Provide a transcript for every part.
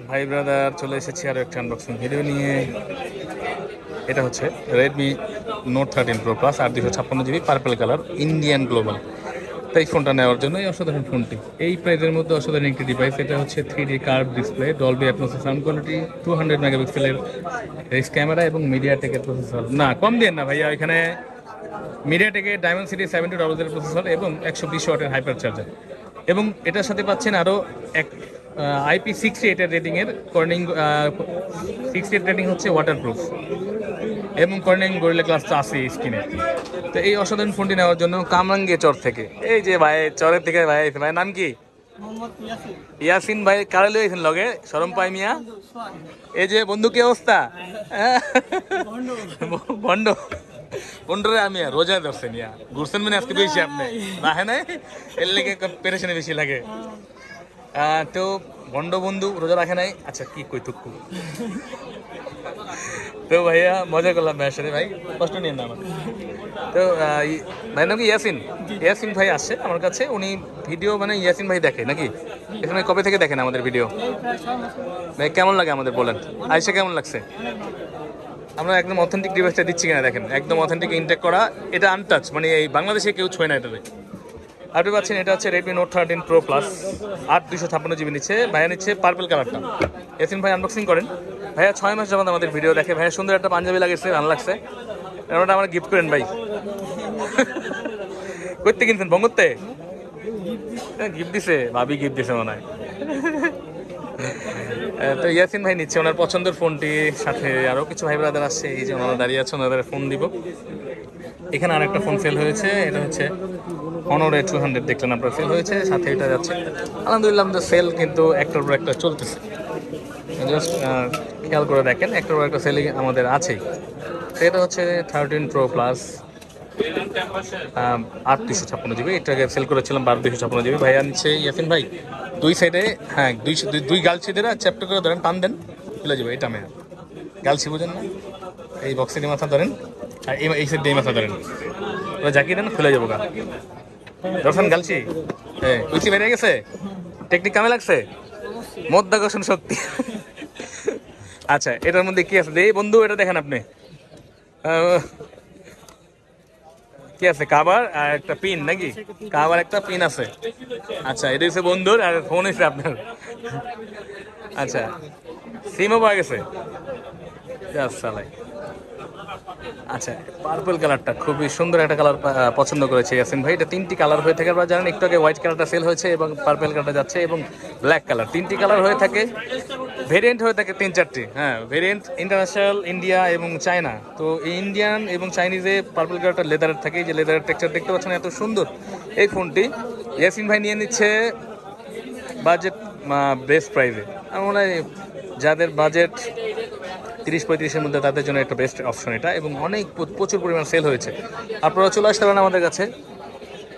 ভাই ব্রাদার চলে এসেছি আরও একটা আনবক্সিং ভিডিও নিয়ে। এটা হচ্ছে Redmi note 13 pro plus 8 256 GB purple colour Indian global. তাই ফোনটা নেওয়ার জন্য এই অসাধারণ ফোনটি এই প্রাইজের মধ্যে অসাধারণ একটি ডিভাইস। এটা হচ্ছে 3D curve display, Dolby atoms sound quality, 200 মেগাপিক্সেলের রেস ক্যামেরা এবং মিডিয়াটেকের প্রসেসর। না কম দিয়ে না ভাইয়া, এখানে মিডিয়াটেকের Dimensity 7200 প্রসেসর এবং 120 ওয়াটের হাইপার চার্জার। এবং এটার সাথে পাচ্ছেন আরও এক IP68 এর রেটিংয়ের কর্নিং 68 রেটিং হচ্ছে ওয়াটারপ্রুফ এবং কর্নিং গরিলা গ্লাস তো আছে স্ক্রিনে। তো এই অসাধারণ ফোনটি নেওয়ার জন্য কামরাঙ্গে চর থেকে, এই যে ভাই চরের থেকে ভাই আইছে, ভাই নাম কি? ইয়াসিন ভাই। কারে লইছেন লগে শরম পাই মিয়া? এই যে বন্ধু কি অবস্থা? বন্ড বন্ডরে আমি রোজা ধরছেন ইয়া ঘুরছেন মানে আজকে বেশি আপনি রাহে নাই, এর লেগে পেরেশানি বেশি লাগে। তো বন্ড বন্ধু রোজা রাখে নাই। আচ্ছা কি কই তুকু। তো ভাইয়া মজা করলাম ভাইয়ের সাথে, ভাই কষ্ট নিয়ে না আমার। তো ভাইয়ের নাম কি ইয়াসিন? ইয়াসিন ভাই আসছে আমার কাছে, উনি ভিডিও মানে ইয়াসিন ভাই দেখে নাকি? এখানে কবে থেকে দেখেন আমাদের ভিডিও? ভাই কেমন লাগে আমাদের বলেন, আইসা কেমন লাগছে? আমরা একদম অথেন্টিক ডিভাইসটা দিচ্ছি কিনা দেখেন, একদম অথেন্টিক ইনটেক করা, এটা আনটাচ, মানে এই বাংলাদেশে কেউ ছয় না এটাতে। আপনি পাচ্ছেন এটা হচ্ছে Redmi note 13 pro plus 8 256 GB নিচ্ছে। ভাইয়া নিচ্ছে পার্পল কালারটা। ইয়াসিন ভাই আনবক্সিং করেন। ভাইয়া 6 মাস যাবত আমাদের ভিডিও দেখে। ভাইয়া সুন্দর একটা পাঞ্জাবি লাগেছে, ভালো লাগছে, ওটা আমার গিফট করেন ভাই। করতে কিনছেন বঙ্গতে? গিফট দিছে, ভাবি গিফট দিছে মনে হয়। তো ইয়াসিন ভাই নিচ্ছে ওনার পছন্দের ফোনটি, সাথে আরও কিছু ভাই ব্রাদার আসছে, এই যে ওনারা দাঁড়িয়ে আছে, ওনাদের ফোন দিব। এখানে আরেকটা ফোন সেল হয়েছে, এটা হচ্ছে Honor A200, দেখলেন আপনার সেল হয়েছে, সাথে এটা যাচ্ছে। আলহামদুলিল্লাহ আমাদের সেল কিন্তু একটার পর একটা চলতেছে, জাস্ট খেয়াল করে দেখেন একটার পর একটা সেলিং আমাদের আছেই। তো এটা হচ্ছে 13 প্রো প্লাস 8 256 GB, এটাকে সেল করেছিলাম 12 256 GB। ভাইয়া নিচ্ছে ইয়াসিন ভাই দুই সাইডে, হ্যাঁ দুই গালছিদের চ্যাপ্টার করে ধরেন, টান দেন খুলে যাবে। এটা মেয়ে গালছি বুঝেন না, এই বক্সের মাথা ধরেন আর এই সাইড দিয়ে মাথা ধরেন, ওরা জাকিয়ে দেন খুলে যাবো গা। দর্শন গালছি হ্যাঁ কুচি বেরিয়ে গেছে, টেকনিক কামে লাগছে, মধ্যাকর্ষণ শক্তি। আচ্ছা এটার মধ্যে কি আছে এই বন্ধু, এটা দেখেন আপনি কি আছে, কাভার আর একটা পিন নাকি? কাভার একটা পিন আছে। আচ্ছা এটা হচ্ছে বন্ধুর, আর ফোন হচ্ছে আপনার। আচ্ছা সিমও পাওয়া গেছে। আচ্ছা পার্পল কালারটা খুবই সুন্দর একটা কালার পছন্দ করেছে ইয়াসিন ভাই। এটা 3টি কালার হয়ে থাকে, আপনারা জানেন একটু আগে হোয়াইট কালারটা সেল হয়েছে এবং পার্পল কালারটা যাচ্ছে এবং ব্ল্যাক কালার, 3টি কালার হয়ে থাকে। ভেরিয়েন্ট হয়ে থাকে 3-4টি, হ্যাঁ ভেরিয়েন্ট ইন্টারন্যাশনাল, ইন্ডিয়া এবং চায়না। তো ইন্ডিয়ান এবং চাইনিজে পার্পল কালারটা লেদারের থাকে, যে লেদারের টেক্সচার দেখতে পাচ্ছেন এত সুন্দর। এই ফোনটি ইয়াসিন ভাই নিয়ে নিচ্ছে বাজেট বেস্ট প্রাইসে। আমার মনে হয় যাদের বাজেট 30-35-এর মধ্যে তাদের জন্য একটা বেস্ট অপশন এটা, এবং অনেক প্রচুর পরিমাণ সেল হয়েছে। আপনারা চলে আসতে পারেন আমাদের কাছে।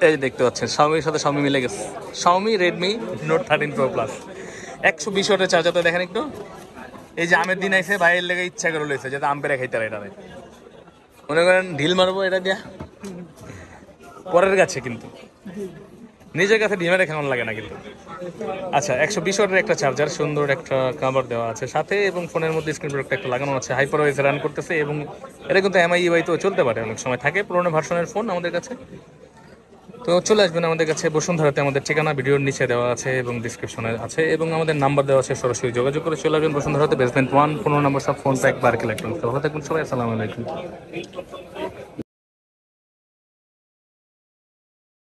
এই দেখতে পাচ্ছেন শাওমির সাথে শাওমি মিলে গেছে, Xiaomi Redmi note 13 pro plus 120 ওয়াটের চার্জারটা দেখেন একটু। এই যে আমের দিন আইসে ভাইয়ের লেগে ইচ্ছা করে লইছে যাতে আম পেরে খাইতে এটা মনে করেন ঢিল মারবো এটা দিয়া পরের গাছে, কিন্তু নিজের কাছে ডিমের কেমন লাগে না কিন্তু। আচ্ছা 120 ওয়াটের একটা চার্জার, সুন্দর একটা কাভার দেওয়া আছে সাথে, এবং ফোনের মধ্যে স্ক্রিন প্রোটেক্টর একটা লাগানো আছে, হাইপার ওয়েসে রান করতেছে, এবং এটা কিন্তু MI/UI তো চলতে পারে, অনেক সময় থাকে পুরোনো ভার্সনের ফোন আমাদের কাছে। তো চলে আসবেন আমাদের কাছে বসুন্ধরাতে, আমাদের ঠিকানা ভিডিওর নিচে দেওয়া আছে এবং ডিসক্রিপশনে আছে, এবং আমাদের নাম্বার দেওয়া আছে, সরাসরি যোগাযোগ করে চলে আসবেন বসুন্ধরাতে, বেসমেন্ট 1, 15 নম্বর সব ফোন প্যাক বার্ক ইলেকট্রনিক্স। ভালো থাকবেন সবাই, আসসালামু আলাইকুম।